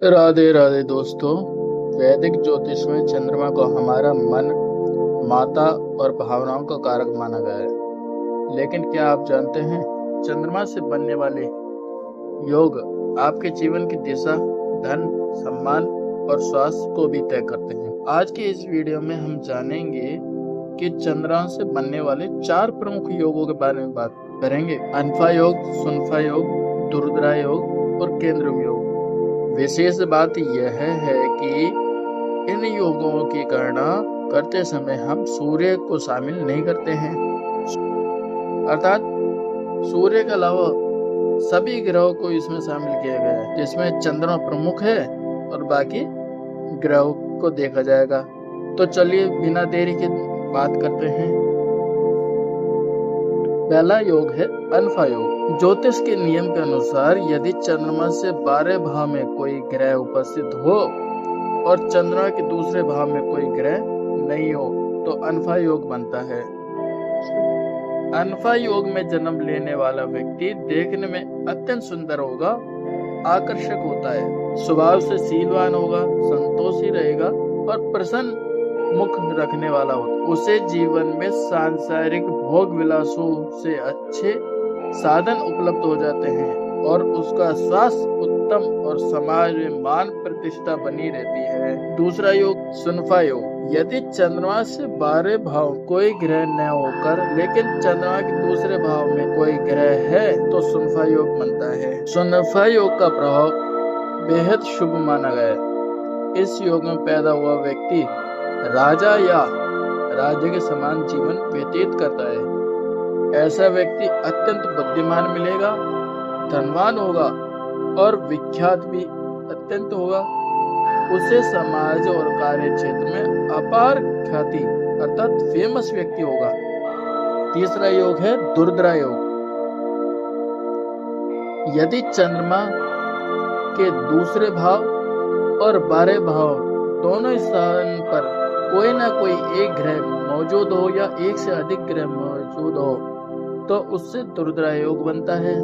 राधे राधे दोस्तों। वैदिक ज्योतिष में चंद्रमा को हमारा मन, माता और भावनाओं का कारक माना गया है। लेकिन क्या आप जानते हैं, चंद्रमा से बनने वाले योग आपके जीवन की दिशा, धन, सम्मान और स्वास्थ्य को भी तय करते हैं। आज के इस वीडियो में हम जानेंगे कि चंद्रमा से बनने वाले 4 प्रमुख योगों के बारे में बात करेंगे। अनफा योग, सुनफा योग, दुर्द्रा योग और केंद्रम योग। विशेष बात यह है कि इन योगों की गणना करते समय हम सूर्य को शामिल नहीं करते हैं, अर्थात सूर्य के अलावा सभी ग्रहों को इसमें शामिल किया गया है, जिसमें चंद्रमा प्रमुख है और बाकी ग्रहों को देखा जाएगा। तो चलिए बिना देरी के बात करते हैं। पहला योग है अनफा योग। ज्योतिष के नियम के अनुसार यदि चंद्रमा से 12 भाव में कोई ग्रह उपस्थित हो और चंद्रमा के दूसरे भाव में कोई ग्रह नहीं हो तो अनफा योग बनता है। अनफा योग में जन्म लेने वाला व्यक्ति देखने में अत्यंत सुंदर होगा, आकर्षक होता है, स्वभाव से शीलवान होगा, संतोषी रहेगा और प्रसन्न मुख रखने वाला होता है। उसे जीवन में सांसारिक भोग विलासों से अच्छे साधन उपलब्ध हो जाते हैं और उसका स्वास्थ्य उत्तम और समाज में मान प्रतिष्ठा बनी रहती है। दूसरा योग सुनफा योग। यदि चंद्रमा से 12 भाव कोई ग्रह न होकर लेकिन चंद्रमा के दूसरे भाव में कोई ग्रह है तो सुनफा योग बनता है। सुनफा योग का प्रभाव बेहद शुभ माना गया है। इस योग में पैदा हुआ व्यक्ति राजा या राज्य के समान जीवन व्यतीत करता है। ऐसा व्यक्ति अत्यंत बुद्धिमान मिलेगा, धनवान होगा और विख्यात भी अत्यंत होगा। उसे समाज और कार्य क्षेत्र में अपार ख्याति अर्थात फेमस व्यक्ति होगा। तीसरा योग है दुर्द्रा योग। यदि चंद्रमा के दूसरे भाव और 12 भाव दोनों स्थान पर कोई ना कोई एक ग्रह मौजूद हो या एक से अधिक ग्रह मौजूद हो तो उससे दुर्द्रा योग बनता है।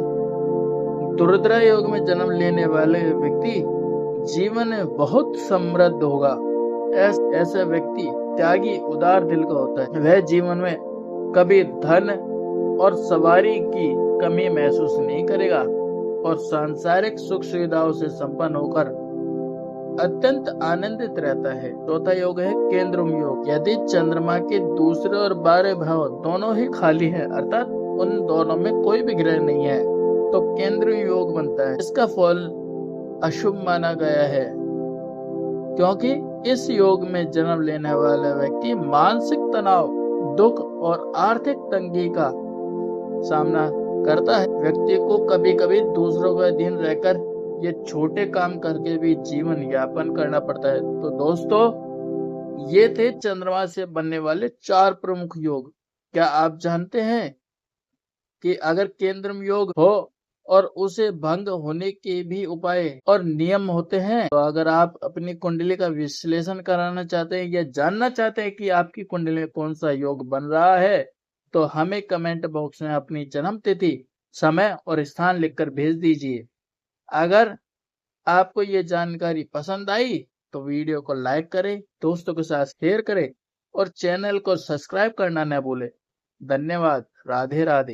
दुर्द्रा योग में जन्म लेने वाले व्यक्ति जीवन में बहुत समृद्ध होगा। ऐसा व्यक्ति त्यागी, उदार दिल का होता है। वह जीवन में कभी धन और सवारी की कमी महसूस नहीं करेगा और सांसारिक सुख सुविधाओं से संपन्न होकर अत्यंत आनंदित रहता है। चौथा योग है केंद्रम योग। यदि चंद्रमा के दूसरे और 12 भाव दोनों ही खाली है अर्थात उन दोनों में कोई भी ग्रह नहीं है तो केंद्रम योग बनता है। इसका फल अशुभ माना गया है क्योंकि इस योग में जन्म लेने वाला व्यक्ति मानसिक तनाव, दुख और आर्थिक तंगी का सामना करता है। व्यक्ति को कभी कभी दूसरों के अधीन रहकर ये छोटे काम करके भी जीवन यापन करना पड़ता है। तो दोस्तों, ये थे चंद्रमा से बनने वाले 4 प्रमुख योग। क्या आप जानते हैं कि अगर केंद्रम योग हो और उसे भंग होने के भी उपाय और नियम होते हैं? तो अगर आप अपनी कुंडली का विश्लेषण कराना चाहते हैं या जानना चाहते हैं कि आपकी कुंडली में कौन सा योग बन रहा है तो हमें कमेंट बॉक्स में अपनी जन्म तिथि, समय और स्थान लिखकर भेज दीजिए। अगर आपको ये जानकारी पसंद आई तो वीडियो को लाइक करें, दोस्तों के साथ शेयर करें और चैनल को सब्सक्राइब करना न भूलें। धन्यवाद। राधे राधे।